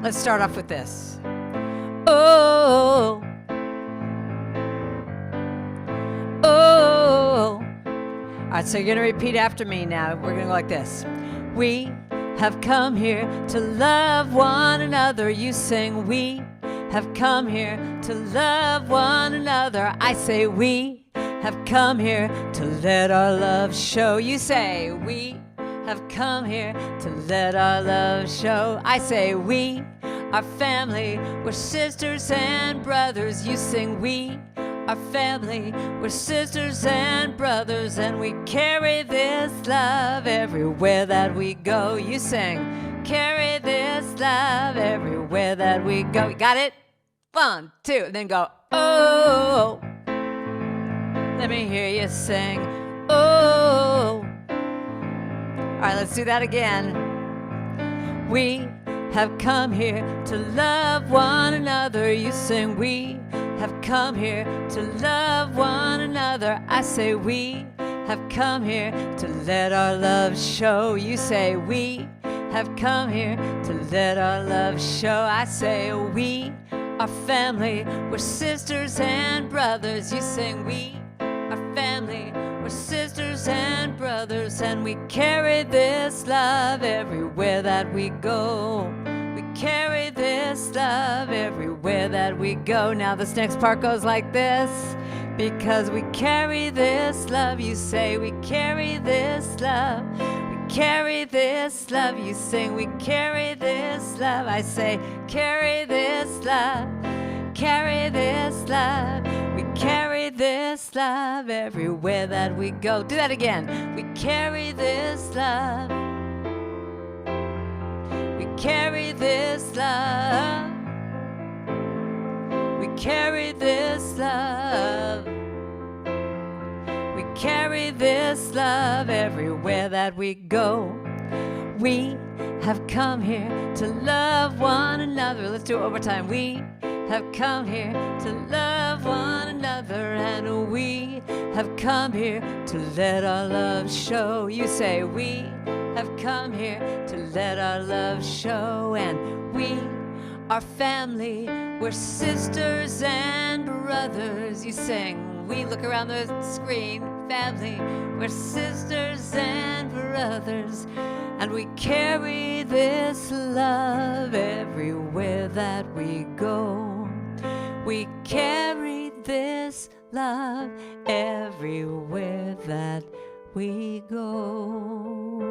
Let's start off with this. Oh, oh. All right, so you're going to repeat after me now. We're going to go like this. We have come here to love one another. You sing, we have come here to love one another. I say, we have come here to let our love show. You say, we have come here to let our love show. I say, we are family, we're sisters and brothers. You sing, we are family, we're sisters and brothers, and we carry this love everywhere that we go. You sing, carry this love everywhere that we go. You got it? 1, 2, and then go, oh. Let me hear you sing, oh. All right, let's do that again. We have come here to love one another. You sing, we have come here to love one another. I say, we have come here to let our love show. You say, we have come here to let our love show. I say, we are family, we're sisters and brothers. You sing, we are family, we're sisters and brothers, and we carry this love everywhere that we go. We carry this love everywhere that we go. Now this next part goes like this. Because we carry this love, you say, we carry this love. We carry this love, you sing, we carry this love. I say, carry this love, carry this love. We carry this love everywhere that we go. Do that again. We carry this love. We carry this love. We carry this love. We carry this love everywhere that we go. We have come here to love one another. Let's do it one more time. We have come here to love one another, and we have come here to let our love show. You say, we have come here to let our love show, and we are family, we're sisters and brothers. You sing, we look around the screen, family, we're sisters and brothers, and we carry this love everywhere that we go. We carry this love everywhere that we go.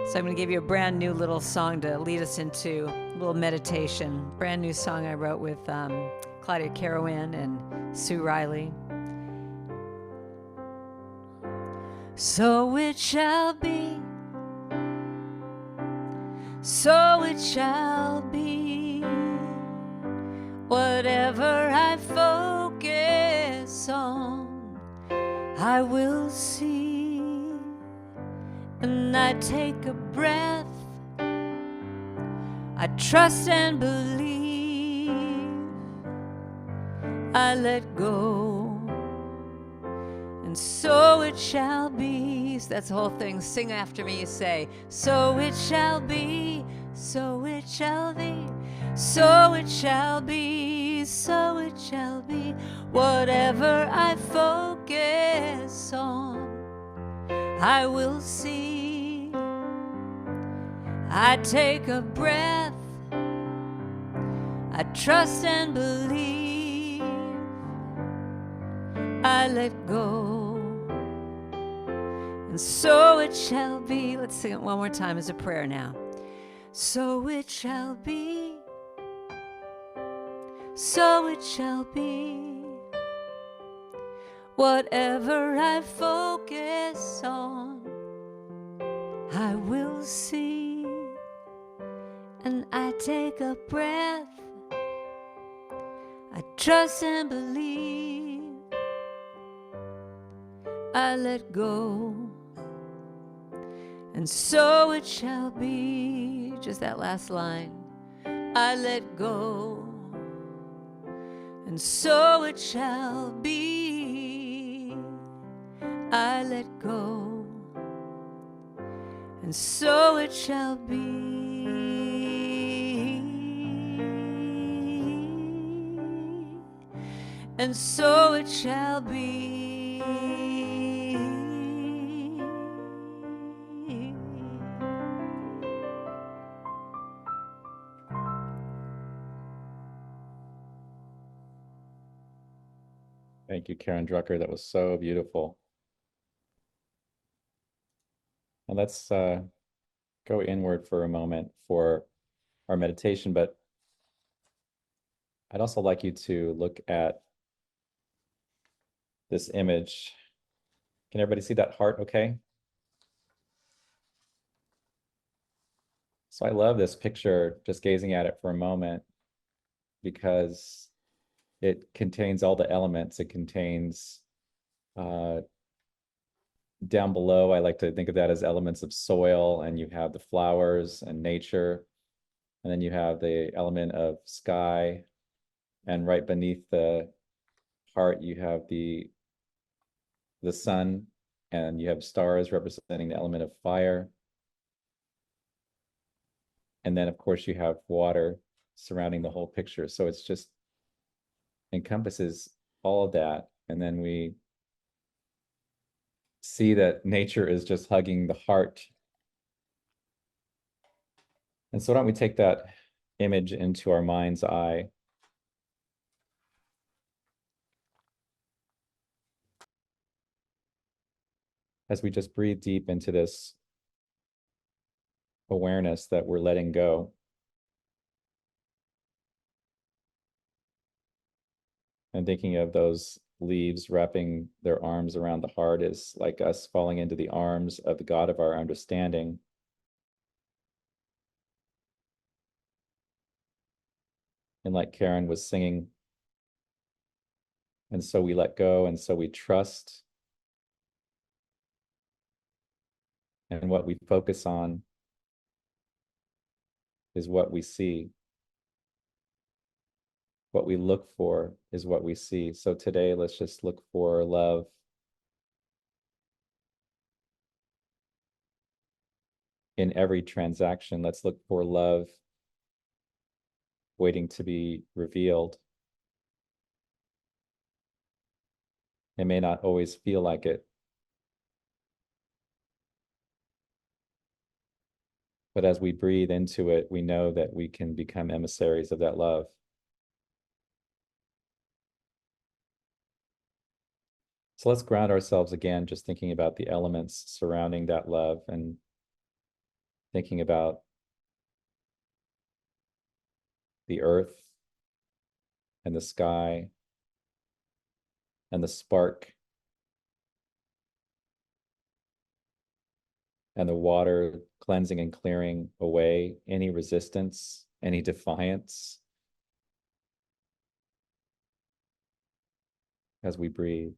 So I'm going to give you a brand new little song to lead us into a little meditation. Brand new song I wrote with Claudia Carouan and Sue Riley. So it shall be, so it shall be, whatever I focus on, I will see. And I take a breath, I trust and believe, I let go, and so it shall be. So that's the whole thing. Sing after me. You say, so it shall be, so it shall be, so it shall be, so it shall be, whatever I focus on, I will see. I take a breath, I trust and believe, I let go, and so it shall be. Let's sing it one more time as a prayer now. So it shall be, so it shall be, whatever I focus on, I will see. And I take a breath, I trust and believe, I let go, and so it shall be. Just that last line. I let go, and so it shall be. I let go, and so it shall be. and so it shall be. Thank you, Karen Drucker. That was so beautiful. And let's go inward for a moment for our meditation, but I'd also like you to look at this image. Can everybody see that heart okay? So I love this picture, just gazing at it for a moment, because it contains all the elements. It contains down below, I like to think of that as elements of soil, and you have the flowers and nature, and then you have the element of sky, and right beneath the heart you have the sun, and you have stars representing the element of fire, and then of course you have water surrounding the whole picture. So it's just encompasses all of that, and then we see that nature is just hugging the heart. And so why don't we take that image into our mind's eye. As we just breathe deep into this awareness that we're letting go. And thinking of those leaves wrapping their arms around the heart is like us falling into the arms of the God of our understanding. And like Karen was singing, and so we let go, and so we trust. And what we focus on is what we see. What we look for is what we see. So today, let's just look for love. In every transaction, let's look for love waiting to be revealed. It may not always feel like it, but as we breathe into it, we know that we can become emissaries of that love. So let's ground ourselves again, just thinking about the elements surrounding that love and thinking about the earth and the sky and the spark and the water cleansing and clearing away any resistance, any defiance as we breathe.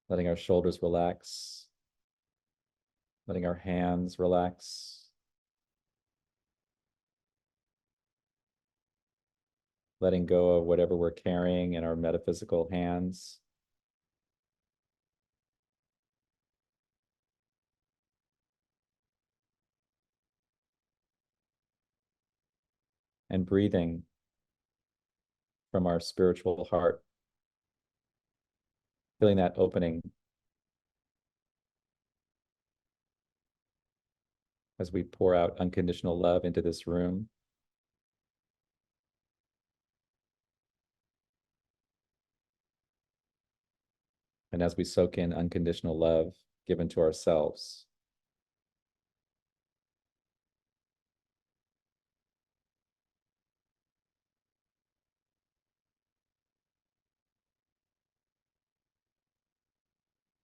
Letting our shoulders relax, letting our hands relax, letting go of whatever we're carrying in our metaphysical hands. And breathing from our spiritual heart, feeling that opening as we pour out unconditional love into this room. And as we soak in unconditional love given to ourselves.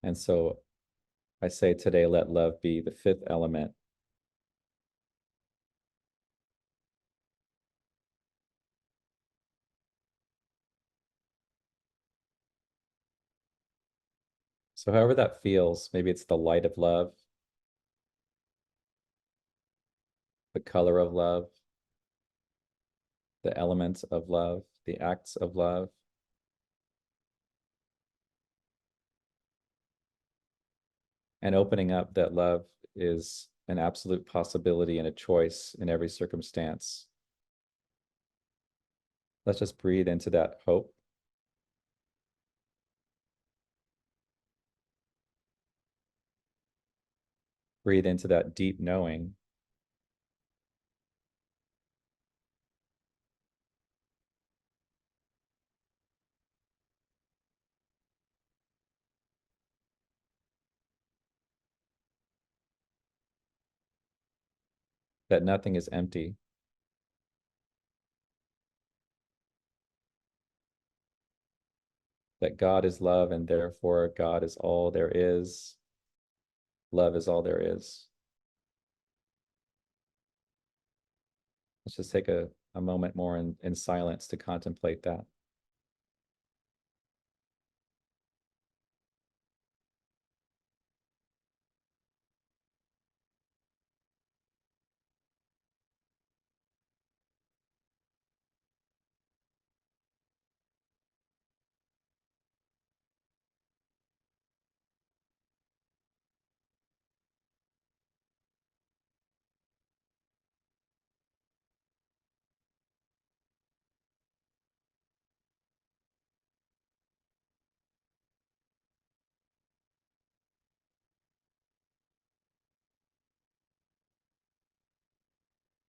And so I say today, let love be the fifth element. So however that feels, maybe it's the light of love, the color of love, the elements of love, the acts of love. And opening up that love is an absolute possibility and a choice in every circumstance. Let's just breathe into that hope. Breathe into that deep knowing. That nothing is empty. That God is love, and therefore God is all there is. Love is all there is. Let's just take a moment more in silence to contemplate that.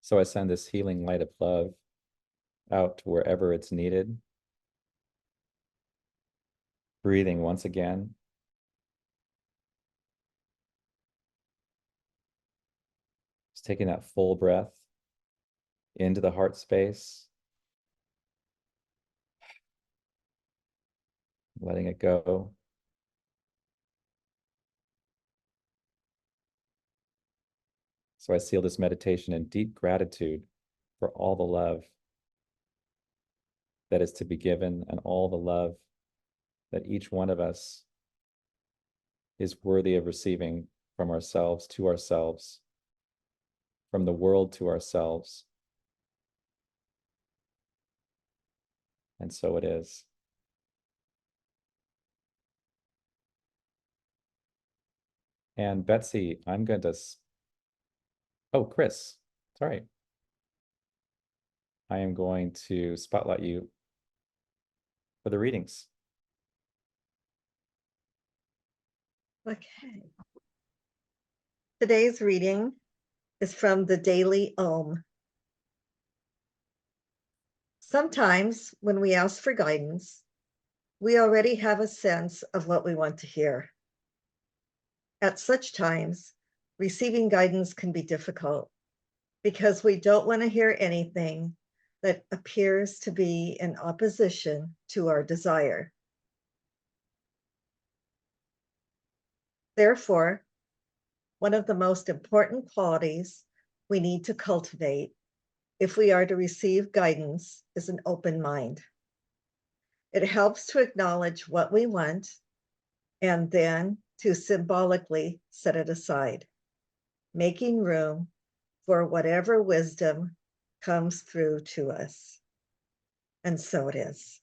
So I send this healing light of love out to wherever it's needed. Breathing once again. Just taking that full breath into the heart space. Letting it go. So I seal this meditation in deep gratitude for all the love that is to be given and all the love that each one of us is worthy of receiving from ourselves to ourselves, from the world to ourselves. And so it is. And Betsy, I'm going to, oh, Chris, sorry. I am going to spotlight you for the readings. Okay. Today's reading is from the Daily Om. Sometimes when we ask for guidance, we already have a sense of what we want to hear. At such times, receiving guidance can be difficult because we don't want to hear anything that appears to be in opposition to our desire. Therefore, one of the most important qualities we need to cultivate if we are to receive guidance is an open mind. It helps to acknowledge what we want and then to symbolically set it aside, making room for whatever wisdom comes through to us. And so it is.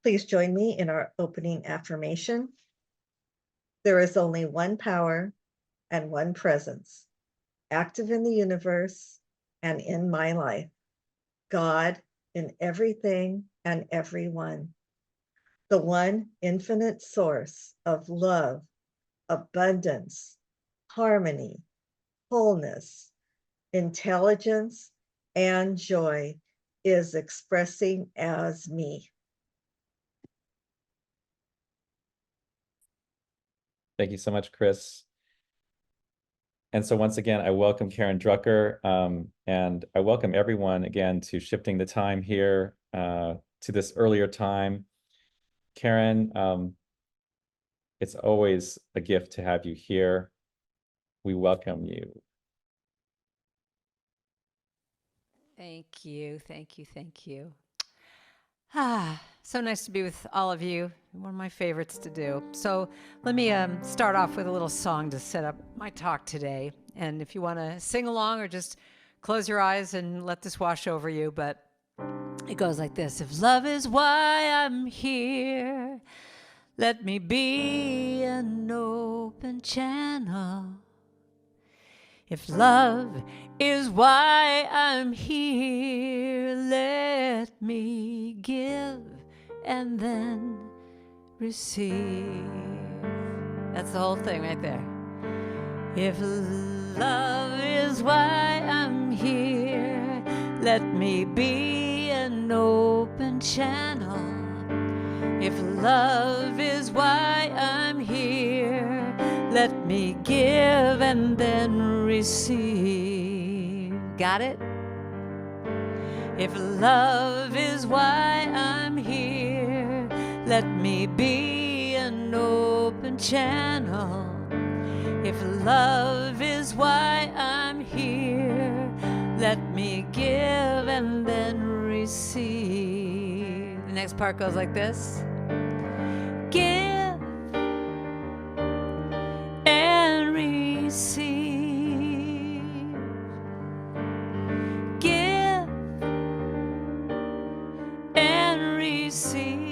Please join me in our opening affirmation. There is only one power and one presence, active in the universe and in my life. God in everything and everyone. The one infinite source of love, abundance, harmony, wholeness, intelligence, and joy is expressing as me. Thank you so much, Chris. And so once again, I welcome Karen Drucker, and I welcome everyone again to shifting the time here to this earlier time. Karen, it's always a gift to have you here. We welcome you. Thank you, thank you, thank you. So nice to be with all of you. One of my favorites to do. So let me start off with a little song to set up my talk today. And if you want to sing along or just close your eyes and let this wash over you, but it goes like this. If love is why I'm here, let me be an open channel. If love is why I'm here, let me give and then receive. That's the whole thing right there. If love is why I'm here, let me be an open channel. If love is why I'm here, let me give and then receive. Got it? If love is why I'm here, let me be an open channel. If love is why I'm here, let me give and then receive. The next part goes like this. Give and receive. Give and receive.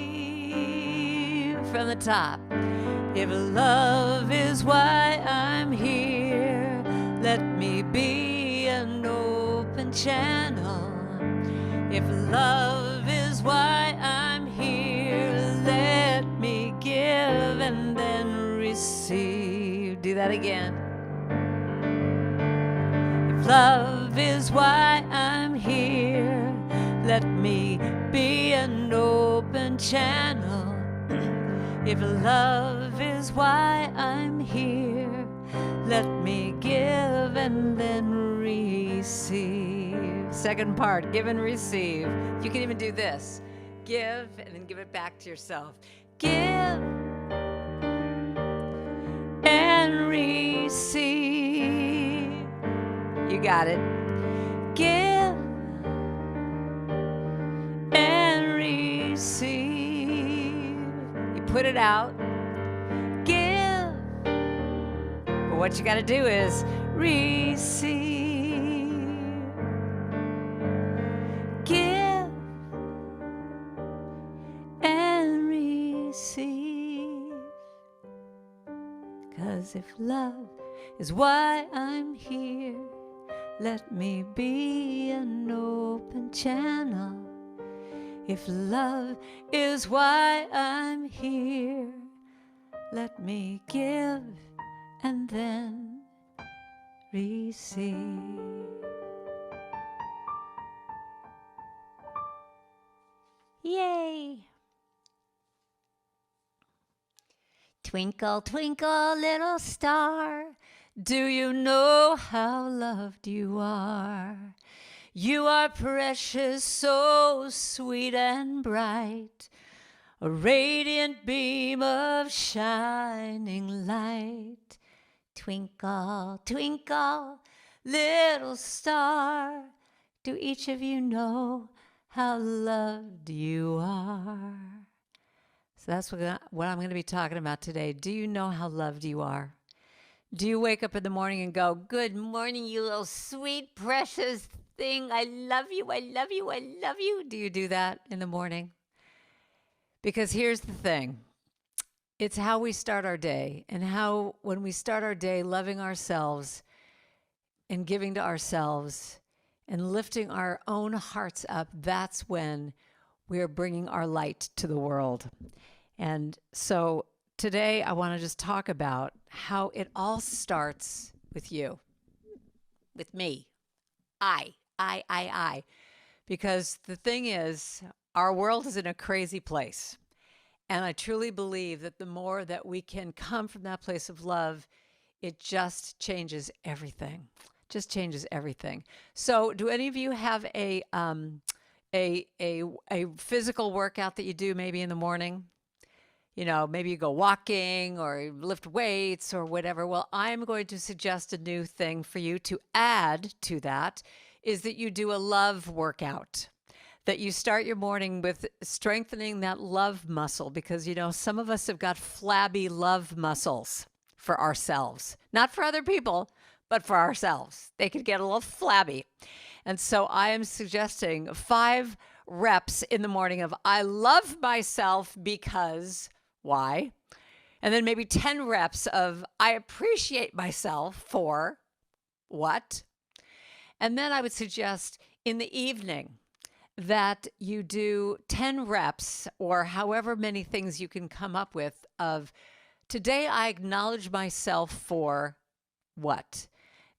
From the top. If love is why I'm here, let me be an open channel. If love is why I'm here, let me give and then receive. Do that again. If love is why I'm here, let me be an open channel. If love is why I'm here, let me give and then receive. Second part, give and receive. You can even do this. Give and then give it back to yourself. Give and receive. You got it. Give and receive. Put it out, give, but what you got to do is receive, give and receive, 'cause if love is why I'm here, let me be an open channel. If love is why I'm here, let me give and then receive. Yay! Twinkle, twinkle, little star, do you know how loved you are? You are precious, so sweet and bright, a radiant beam of shining light. Twinkle, twinkle, little star, do each of you know how loved you are? So that's what I'm going to be talking about today. Do you know how loved you are? Do you wake up in the morning and go, "Good morning, you little sweet, precious thing. I love you, I love you, I love you"? Do you do that in the morning? Because here's the thing. It's how we start our day, and how when we start our day loving ourselves and giving to ourselves and lifting our own hearts up, that's when we're bringing our light to the world. And so today I want to just talk about how it all starts with you, with me. I. Because the thing is, our world is in a crazy place. And I truly believe that the more that we can come from that place of love, it just changes everything. Just changes everything. So do any of you have a physical workout that you do maybe in the morning? You know, maybe you go walking or lift weights or whatever. Well, I'm going to suggest a new thing for you to add to that, is that you do a love workout. That you start your morning with strengthening that love muscle, because, you know, some of us have got flabby love muscles for ourselves. Not for other people, but for ourselves. They could get a little flabby. And so I am suggesting 5 reps in the morning of I love myself because why? And then maybe 10 reps of I appreciate myself for what? And then I would suggest in the evening that you do 10 reps or however many things you can come up with of today I acknowledge myself for what?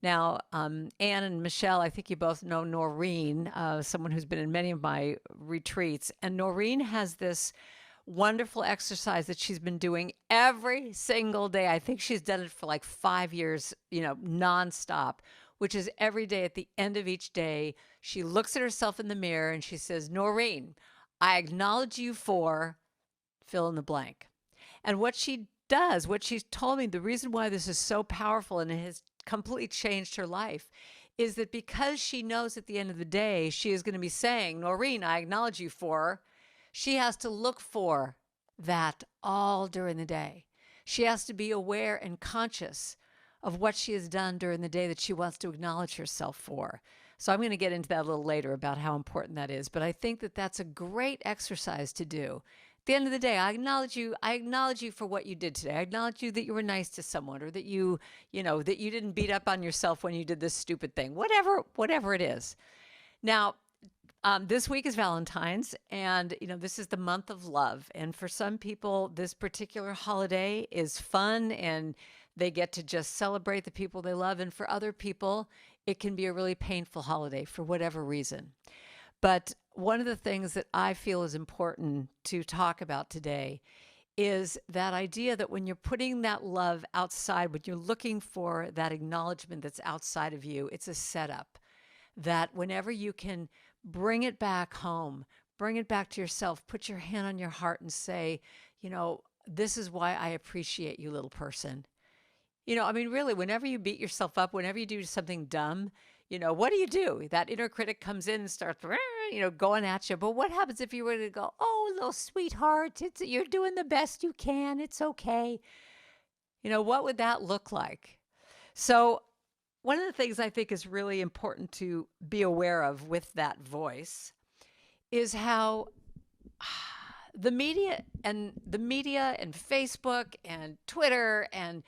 Now, Anne and Michelle, I think you both know Noreen, someone who's been in many of my retreats. And Noreen has this wonderful exercise that she's been doing every single day. I think she's done it for like 5 years, nonstop, which is every day at the end of each day, she looks at herself in the mirror and she says, Noreen, I acknowledge you for fill in the blank. And what she does, what she's told me, the reason why this is so powerful and it has completely changed her life is that because she knows at the end of the day, she is going to be saying, Noreen, I acknowledge you for, she has to look for that all during the day. She has to be aware and conscious of what she has done during the day that she wants to acknowledge herself for. So I'm going to get into that a little later about how important that is. But I think that that's a great exercise to do. At the end of the day, I acknowledge you for what you did today. I acknowledge you that you were nice to someone, or that that you didn't beat up on yourself when you did this stupid thing, whatever it is. Now, this week is Valentine's, and this is the month of love. And for some people, this particular holiday is fun and they get to just celebrate the people they love. And for other people, it can be a really painful holiday for whatever reason. But one of the things that I feel is important to talk about today is that idea that when you're putting that love outside, when you're looking for that acknowledgement that's outside of you, it's a setup. That whenever you can bring it back home, bring it back to yourself, put your hand on your heart and say, this is why I appreciate you, little person. Really, whenever you beat yourself up, whenever you do something dumb, what do? That inner critic comes in and starts, going at you. But what happens if you were to go, oh, little sweetheart, you're doing the best you can. It's okay. What would that look like? So one of the things I think is really important to be aware of with that voice is how the media and Facebook and Twitter and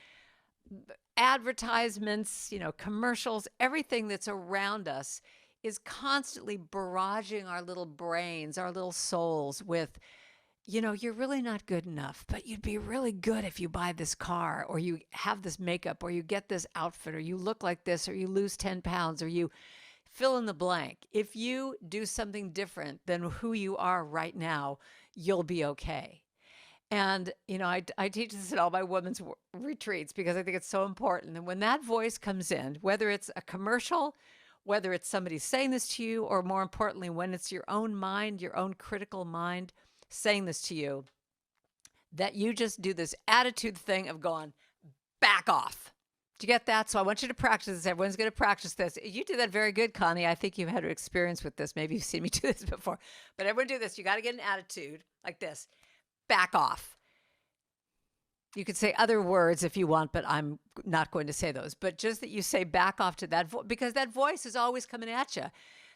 advertisements, commercials, everything that's around us is constantly barraging our little brains, our little souls with, you're really not good enough, but you'd be really good if you buy this car, or you have this makeup, or you get this outfit, or you look like this, or you lose 10 pounds, or you fill in the blank. If you do something different than who you are right now, you'll be okay. And, I teach this at all my women's retreats because I think it's so important. And when that voice comes in, whether it's a commercial, whether it's somebody saying this to you, or more importantly, when it's your own mind, your own critical mind saying this to you, that you just do this attitude thing of going, back off. Do you get that? So I want you to practice this. Everyone's going to practice this. You did that very good, Connie. I think you've had experience with this. Maybe you've seen me do this before. But everyone do this. You got to get an attitude like this. Back off. You could say other words if you want, but I'm not going to say those. But just that you say back off to that because that voice is always coming at you.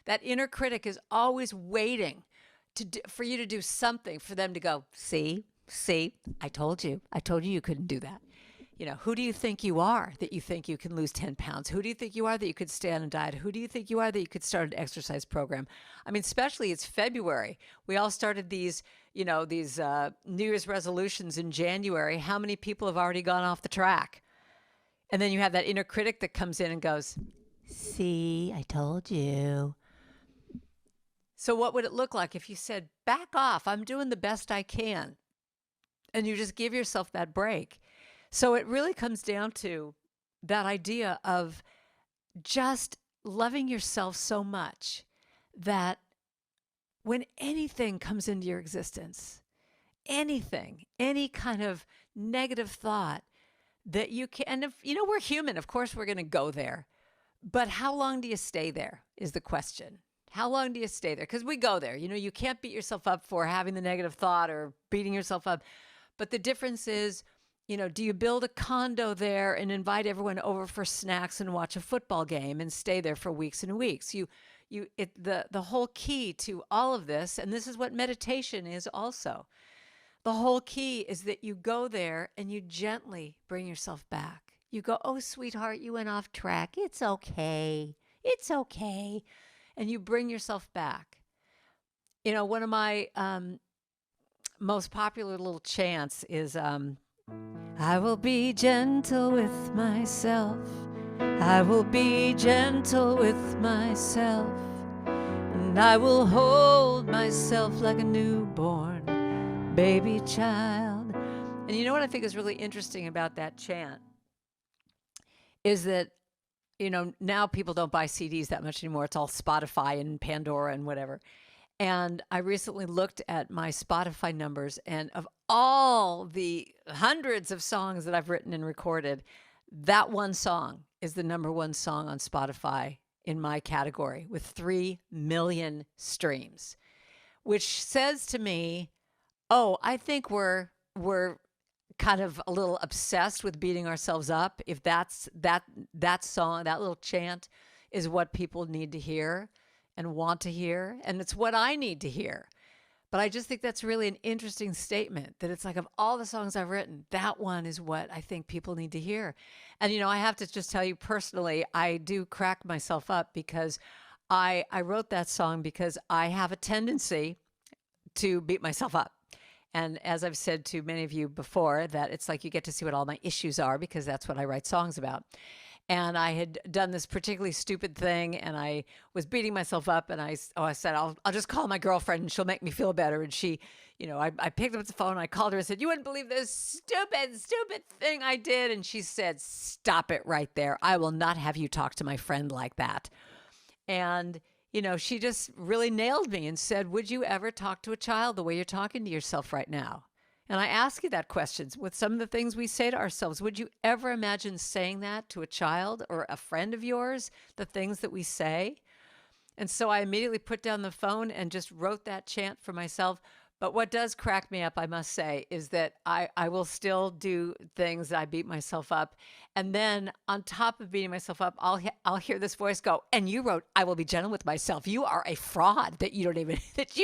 That inner critic is always waiting for you to do something, for them to go, see, I told you you couldn't do that. Who do you think you are that you think you can lose 10 pounds? Who do you think you are that you could stay on a diet? Who do you think you are that you could start an exercise program? Especially it's February. We all started these New Year's resolutions in January. How many people have already gone off the track? And then you have that inner critic that comes in and goes, see, I told you. So what would it look like if you said, back off, I'm doing the best I can? And you just give yourself that break. So it really comes down to that idea of just loving yourself so much that when anything comes into your existence, any kind of negative thought that you can, and if, we're human, of course we're going to go there, but how long do you stay there is the question. How long do you stay there? Because we go there, you can't beat yourself up for having the negative thought or beating yourself up. But the difference is, do you build a condo there and invite everyone over for snacks and watch a football game and stay there for weeks and weeks? The whole key to all of this, and this is what meditation is also, the whole key is that you go there and you gently bring yourself back. You go, oh, sweetheart, you went off track. It's okay. It's okay. And you bring yourself back. You know, one of my most popular little chants is I will be gentle with myself. I will be gentle with myself. And I will hold myself like a newborn baby child. And you know what I think is really interesting about that chant is that, you know, now people don't buy CDs that much anymore. It's all Spotify and Pandora and whatever. And I recently looked at my Spotify numbers, and of all the hundreds of songs that I've written and recorded, that one song is the #1 song on Spotify in my category with 3 million streams, which says to me, oh, I think we're kind of a little obsessed with beating ourselves up. If that song, that little chant is what people need to hear and want to hear, and it's what I need to hear. But I just think that's really an interesting statement, that it's like, of all the songs I've written, that one is what I think people need to hear. And, you know, I have to just tell you personally, I do crack myself up because I wrote that song because I have a tendency to beat myself up. And as I've said to many of you before, that it's like you get to see what all my issues are because that's what I write songs about. And I had done this particularly stupid thing, and I was beating myself up, and I said, I'll just call my girlfriend and she'll make me feel better. And she, you know, I picked up the phone, and I called her and said, you wouldn't believe this stupid thing I did. And she said, stop it right there. I will not have you talk to my friend like that. And, you know, she just really nailed me and said, would you ever talk to a child the way you're talking to yourself right now? And I ask you that question with some of the things we say to ourselves. Would you ever imagine saying that to a child or a friend of yours, the things that we say? And so I immediately put down the phone and just wrote that chant for myself. But what does crack me up, I must say, is that I will still do things that I beat myself up. And then on top of beating myself up, I'll hear this voice go, and you wrote, I will be gentle with myself. You are a fraud that you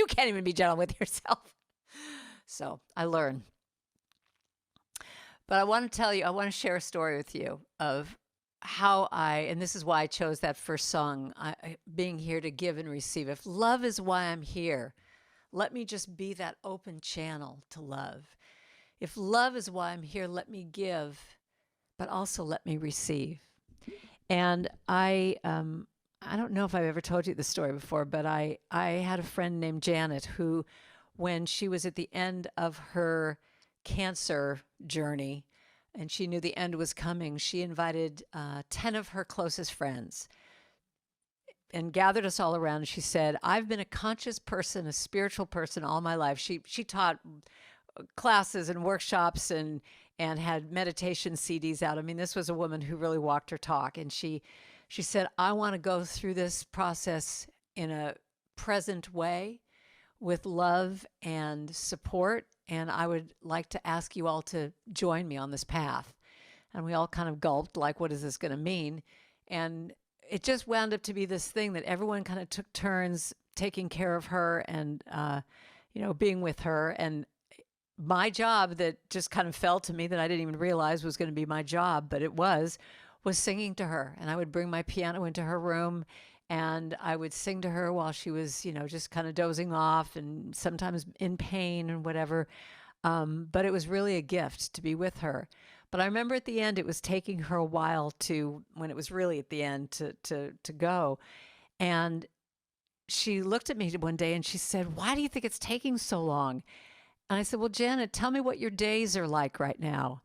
can't even be gentle with yourself. So I learn. But I want to share a story with you of how and this is why I chose that first song, being here to give and receive. If love is why I'm here, let me just be that open channel to love. If love is why I'm here, let me give, but also let me receive. And I don't know if I've ever told you this story before, but I had a friend named Janet who, when she was at the end of her cancer journey and she knew the end was coming, she invited 10 of her closest friends and gathered us all around. And she said, I've been a conscious person, a spiritual person all my life. She taught classes and workshops and had meditation CDs out. I mean, this was a woman who really walked her talk. And she said, I want to go through this process in a present way, with love and support, and I would like to ask you all to join me on this path. And we all kind of gulped, like, what is this going to mean? And it just wound up to be this thing that everyone kind of took turns taking care of her and, you know, being with her. And my job that just kind of fell to me, that I didn't even realize was going to be my job, but it was singing to her. And I would bring my piano into her room, and I would sing to her while she was, you know, just kind of dozing off and sometimes in pain and whatever. But it was really a gift to be with her. But I remember at the end, it was taking her a while when it was really at the end to go. And she looked at me one day and she said, why do you think it's taking so long? And I said, well, Janet, tell me what your days are like right now.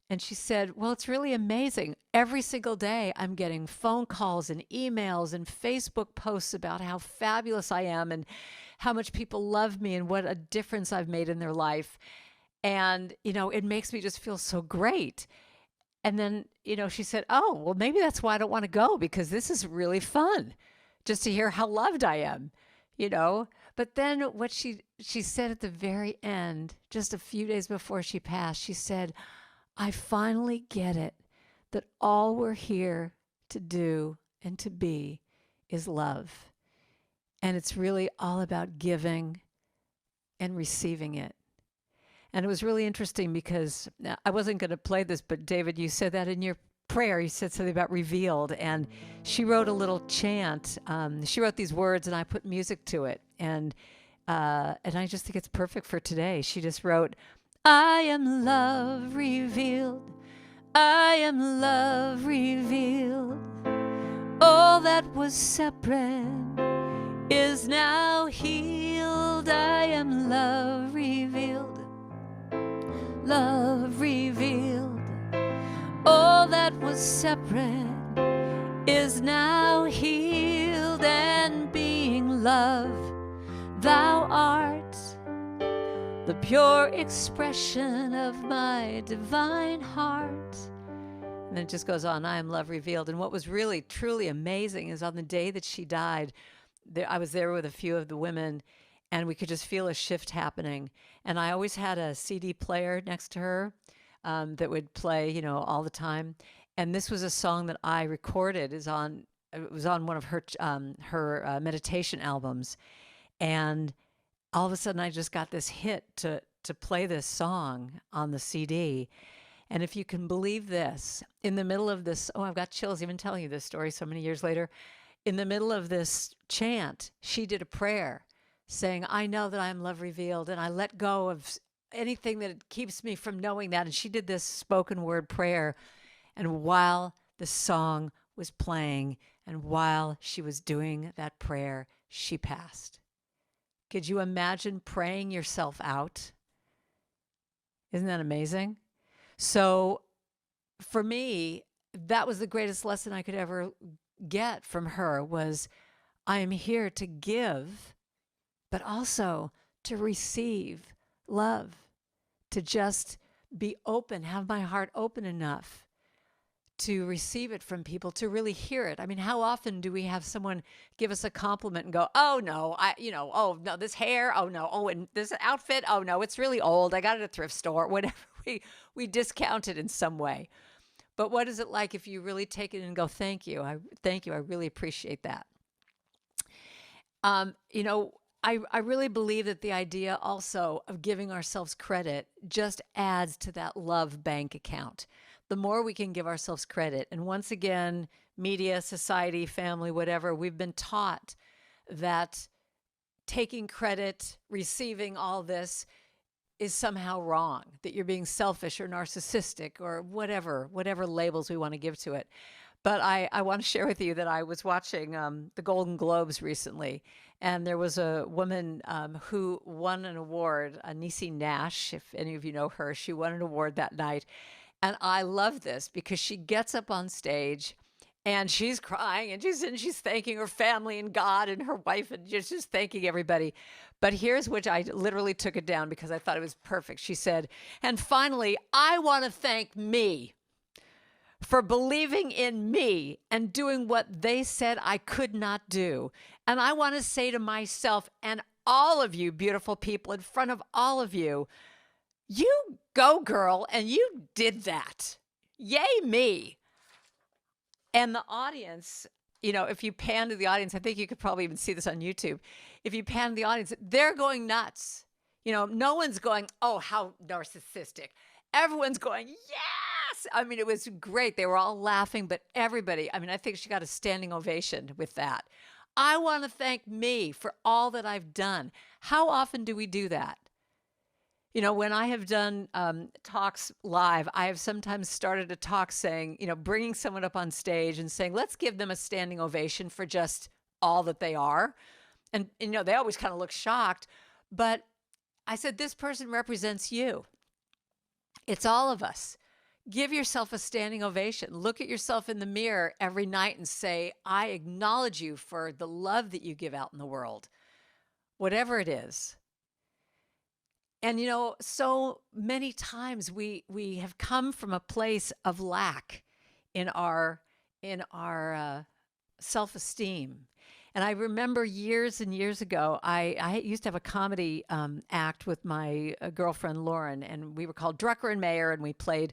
And she said, well, it's really amazing. Every single day I'm getting phone calls and emails and Facebook posts about how fabulous I am and how much people love me and what a difference I've made in their life. And, you know, it makes me just feel so great. And then, you know, she said, oh, well, maybe that's why I don't want to go, because this is really fun just to hear how loved I am, you know. But then what she said at the very end, just a few days before she passed, she said, I finally get it, that all we're here to do and to be is love. And it's really all about giving and receiving it. And it was really interesting because I wasn't going to play this, but David, you said that in your prayer. You said something about revealed, and she wrote a little chant. She wrote these words, and I put music to it, and I just think it's perfect for today. She just wrote, "I am love revealed. I am love revealed. All that was separate is now healed. I am love revealed. Love revealed. All that was separate is now healed, and being love, thou art the pure expression of my divine heart." And then it just goes on, "I am love revealed." And what was really, truly amazing is on the day that she died, I was there with a few of the women, and we could just feel a shift happening. And I always had a CD player next to her that would play, you know, all the time. And this was a song that I recorded. It was on one of her meditation albums. And all of a sudden, I just got this hit to play this song on the CD. And if you can believe this, in the middle of this, oh, I've got chills even telling you this story so many years later. In the middle of this chant, she did a prayer saying, "I know that I am love revealed, and I let go of anything that keeps me from knowing that." And she did this spoken word prayer. And while the song was playing and while she was doing that prayer, she passed. Could you imagine praying yourself out? Isn't that amazing? So for me, that was the greatest lesson I could ever get from her, was I am here to give, but also to receive love, to just be open, have my heart open enough to receive it from people, to really hear it. I mean, how often do we have someone give us a compliment and go, "Oh no, oh no, this hair, oh no, oh, and this outfit, oh no, it's really old. I got it at a thrift store," whatever. We discount it in some way. But what is it like if you really take it and go, "Thank you, thank you, I really appreciate that." I really believe that the idea also of giving ourselves credit just adds to that love bank account. The more we can give ourselves credit, and once again, media, society, family, whatever, we've been taught that taking credit, receiving all this is somehow wrong, that you're being selfish or narcissistic or whatever labels we want to give to it. But I want to share with you that I was watching the Golden Globes recently, and there was a woman who won an award, Niecy Nash, if any of you know her. She won an award that night. And I love this because she gets up on stage and she's crying and she's thanking her family and God and her wife and just thanking everybody. But here's which I literally took it down because I thought it was perfect. She said, "And finally, I want to thank me for believing in me and doing what they said I could not do. And I want to say to myself and all of you beautiful people in front of all of you, you go, girl, and you did that. Yay me." And the audience, if you pan to the audience, I think you could probably even see this on YouTube. If you pan to the audience, they're going nuts. No one's going, "Oh, how narcissistic." Everyone's going, "Yes." I mean, it was great. They were all laughing, but everybody, I think she got a standing ovation with that. I want to thank me for all that I've done. How often do we do that? When I have done talks live, I have sometimes started a talk saying, bringing someone up on stage and saying, let's give them a standing ovation for just all that they are. And they always kind of look shocked. But I said, this person represents you. It's all of us. Give yourself a standing ovation. Look at yourself in the mirror every night and say, I acknowledge you for the love that you give out in the world, whatever it is. And, so many times we have come from a place of lack in our self-esteem. And I remember years and years ago, I used to have a comedy act with my girlfriend, Lauren, and we were called Drucker and Mayer, and we played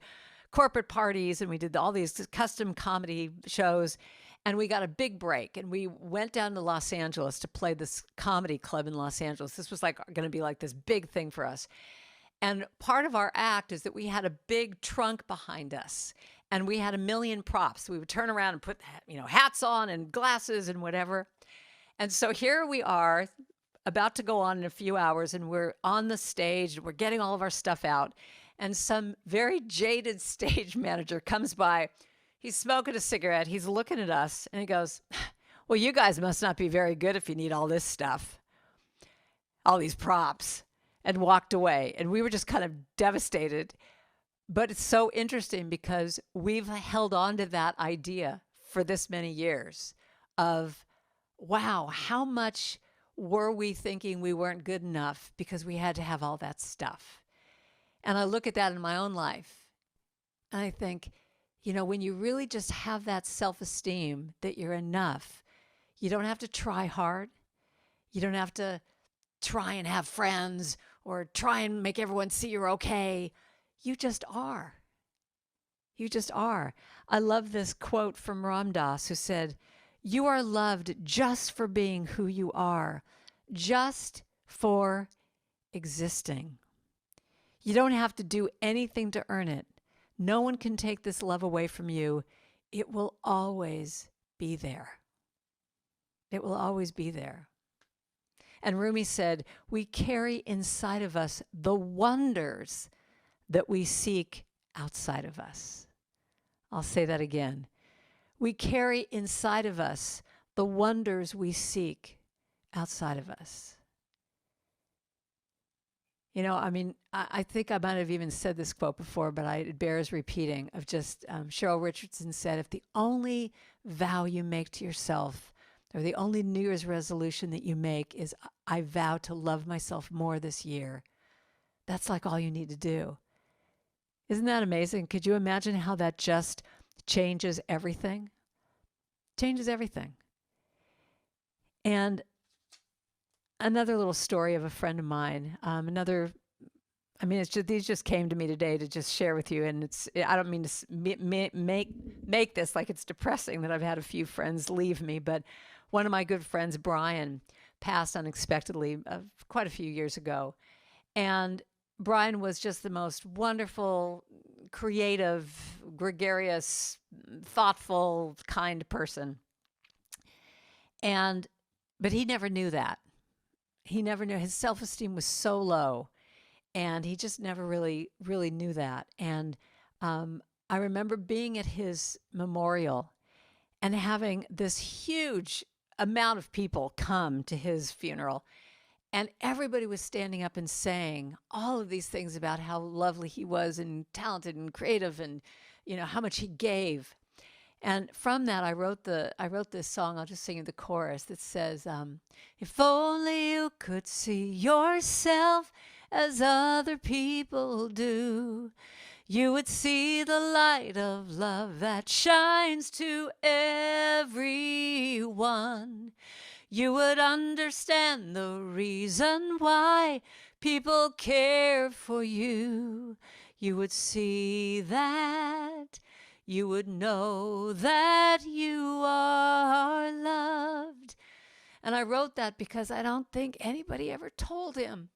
corporate parties, and we did all these custom comedy shows. And we got a big break, and we went down to Los Angeles to play this comedy club in Los Angeles. This was going to be like this big thing for us. And part of our act is that we had a big trunk behind us and we had a million props. We would turn around and put, hats on and glasses and whatever. And so here we are about to go on in a few hours, and we're on the stage and we're getting all of our stuff out. And some very jaded stage manager comes by. He's smoking a cigarette. He's looking at us and he goes, well, you guys must not be very good if you need all this stuff, all these props, and walked away. And we were just kind of devastated. But it's so interesting because we've held on to that idea for this many years of, wow, how much were we thinking we weren't good enough because we had to have all that stuff? And I look at that in my own life and I think, when you really just have that self-esteem that you're enough, you don't have to try hard. You don't have to try and have friends or try and make everyone see you're okay. You just are. You just are. I love this quote from Ram Dass, who said, "You are loved just for being who you are, just for existing. You don't have to do anything to earn it. No one can take this love away from you. It will always be there. It will always be there." And Rumi said, "We carry inside of us the wonders that we seek outside of us." I'll say that again. We carry inside of us the wonders we seek outside of us. I think I might have even said this quote before, but it bears repeating, of just Cheryl Richardson said, if the only vow you make to yourself or the only New Year's resolution that you make is, I vow to love myself more this year, that's like all you need to do. Isn't that amazing? Could you imagine how that just changes everything? Changes everything. And another little story of a friend of mine, these just came to me today to just share with you. And I don't mean to make this like it's depressing that I've had a few friends leave me, but one of my good friends, Brian, passed unexpectedly quite a few years ago. And Brian was just the most wonderful, creative, gregarious, thoughtful, kind person. But he never knew that. He never knew. His self-esteem was so low, and he just never really knew that. And I remember being at his memorial and having this huge amount of people come to his funeral. And everybody was standing up and saying all of these things about how lovely he was and talented and creative and, how much he gave. And from that, I wrote this song. I'll just sing you the chorus that says, if only you could see yourself as other people do, you would see the light of love that shines to everyone. You would understand the reason why people care for you. You would see that. You would know that you are loved. And I wrote that because I don't think anybody ever told him.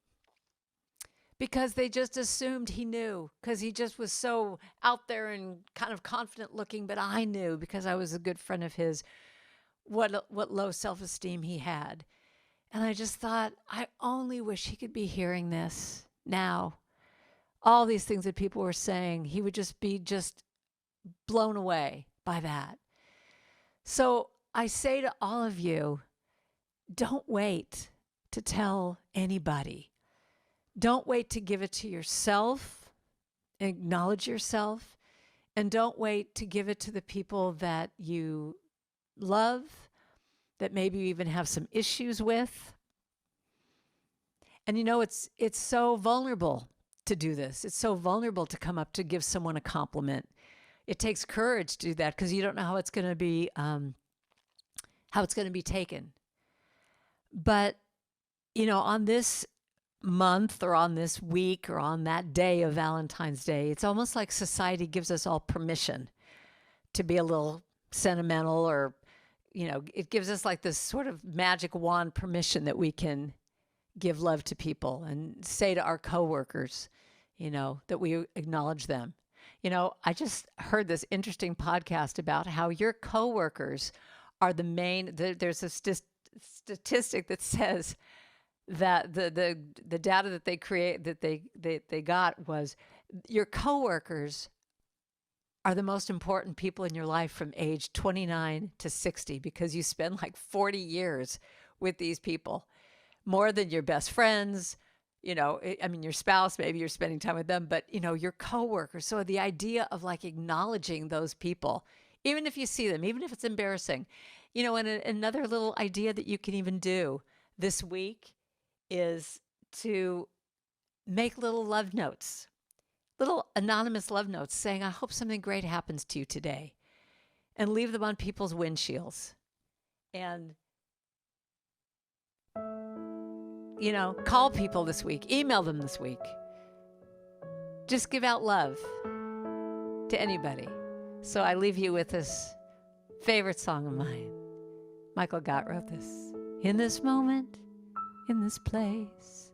Because they just assumed he knew, because he just was so out there and kind of confident looking. But I knew, because I was a good friend of his, what low self-esteem he had. And I just thought, I only wish he could be hearing this now. All these things that people were saying, he would just be blown away by that. So I say to all of you, don't wait to tell anybody. Don't wait to give it to yourself, acknowledge yourself, and don't wait to give it to the people that you love, that maybe you even have some issues with. And it's so vulnerable to do this. It's so vulnerable to come up to give someone a compliment. It takes courage to do that because you don't know how it's going to be taken. But on this month or on this week or on that day of Valentine's Day, it's almost like society gives us all permission to be a little sentimental, or it gives us like this sort of magic wand permission that we can give love to people and say to our coworkers, that we acknowledge them. I just heard this interesting podcast about how your coworkers are the main. There's a statistic that says that the data that they got was your coworkers are the most important people in your life from age 29 to 60, because you spend like 40 years with these people, more than your best friends. Your spouse, maybe you're spending time with them, but your coworkers. So the idea of like acknowledging those people, even if you see them, even if it's embarrassing, and another little idea that you can even do this week is to make little love notes, little anonymous love notes saying, I hope something great happens to you today, and leave them on people's windshields. And call people this week, email them this week. Just give out love to anybody. So I leave you with this favorite song of mine. Michael Gott wrote this. In this moment, in this place,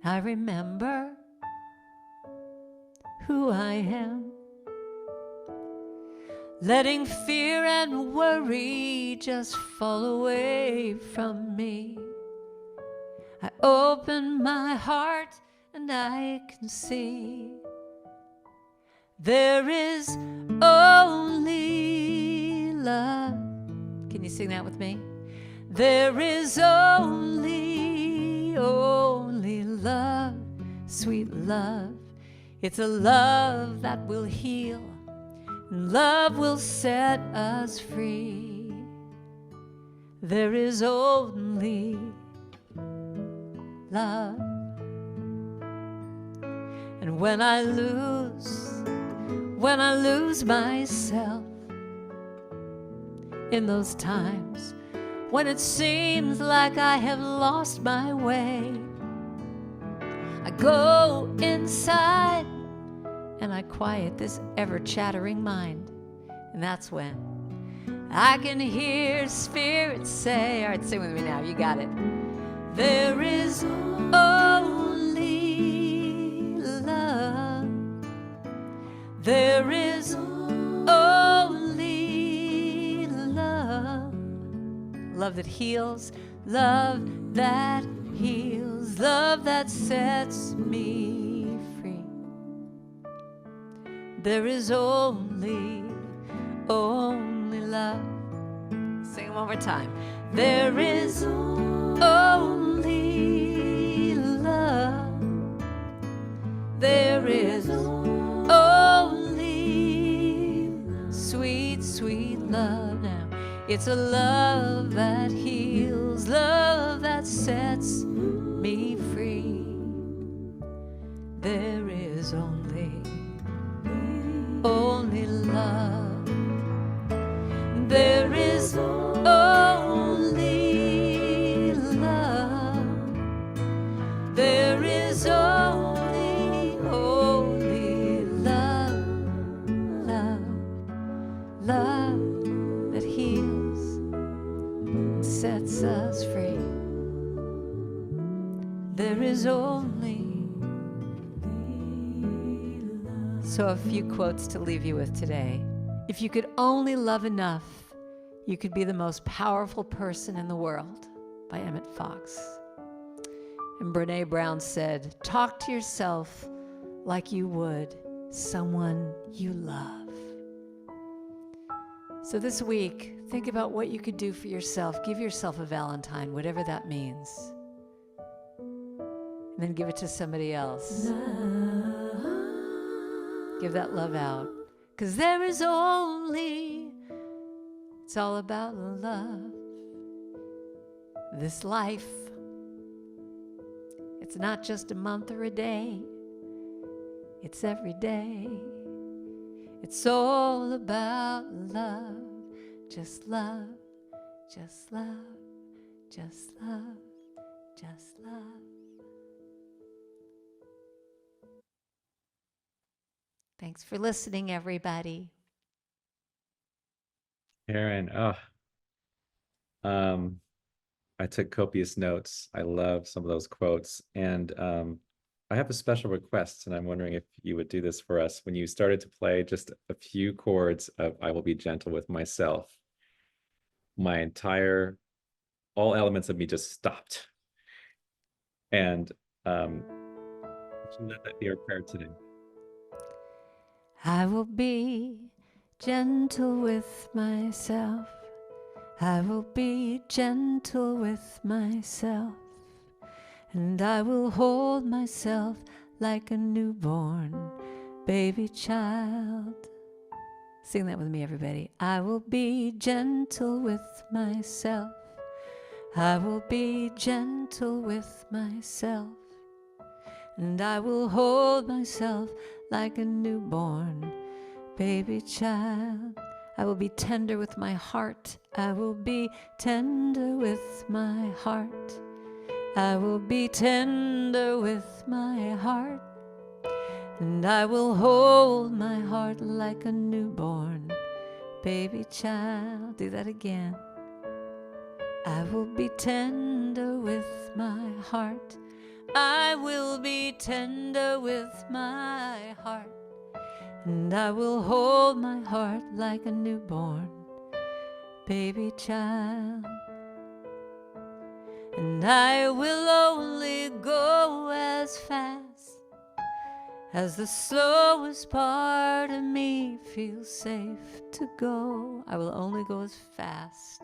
I remember who I am. Letting fear and worry just fall away from me. I open my heart and I can see there is only love. Can you sing that with me? There is only love, sweet love. It's a love that will heal, and love will set us free. There is only love. And when I lose myself in those times when it seems like I have lost my way, I go inside and I quiet this ever-chattering mind. And that's when I can hear spirits say, all right, sing with me now, you got it. There is only love. There is only love. Love that heals, love that heals, love that sets me free. There is only love. Sing it one more time. There is only love. There is only sweet, sweet love now. It's a love that heals, love that sets me free. There is only love. There is only love. There is only love. Love that heals and sets us free. There is only. So a few quotes to leave you with today. If you could only love enough, you could be the most powerful person in the world, by Emmett Fox. And Brené Brown said, talk to yourself like you would someone you love. So this week, think about what you could do for yourself. Give yourself a Valentine, whatever that means. And then give it to somebody else. Give that love out. Because there is only, it's all about love. This life, it's not just a month or a day. It's every day. It's all about love. Just love, just love, just love, just love. Thanks for listening, everybody. Karen, I took copious notes. I love some of those quotes. And I have a special request, and I'm wondering if you would do this for us. When you started to play just a few chords of I Will Be Gentle with Myself, all elements of me just stopped. And would you let that be our prayer today? I will be gentle with myself. I will be gentle with myself. And I will hold myself like a newborn baby child. Sing that with me, everybody. I will be gentle with myself. I will be gentle with myself. And I will hold myself like a newborn baby child. I will be tender with my heart. I will be tender with my heart. I will be tender with my heart. And I will hold my heart like a newborn baby child. Do that again. I will be tender with my heart. I will be tender with my heart. And I will hold my heart like a newborn baby child. And I will only go as fast as the slowest part of me feels safe to go. I will only go as fast.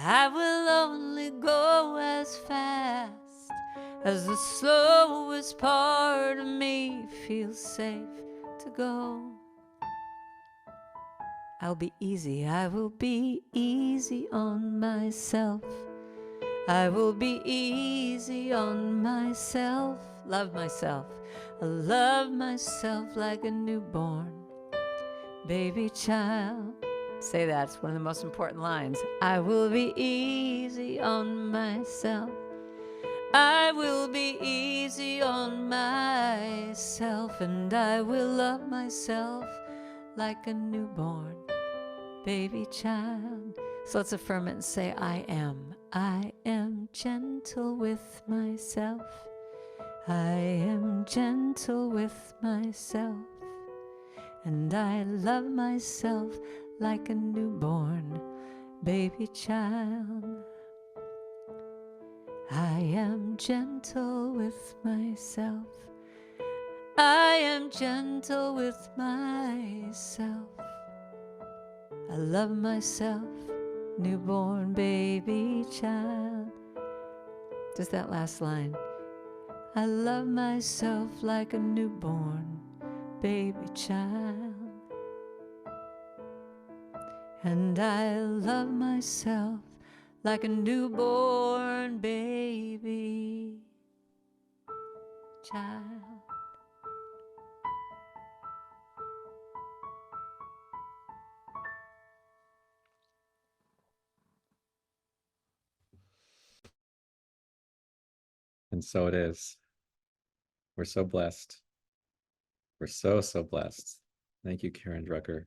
I will only go as fast as the slowest part of me feels safe to go. I'll be easy. I will be easy on myself. I will be easy on myself. Love myself. I love myself like a newborn baby child. Say that. It's one of the most important lines. I will be easy on myself. I will be easy on myself. And I will love myself like a newborn baby child. So let's affirm it and say, I am gentle with myself. I am gentle with myself. And I love myself like a newborn baby child. I am gentle with myself. I am gentle with myself. I love myself, newborn baby child. Just that last line. I love myself like a newborn baby child. And I love myself like a newborn baby child. And so it is. We're so blessed. We're so blessed. Thank you, Karen Drucker.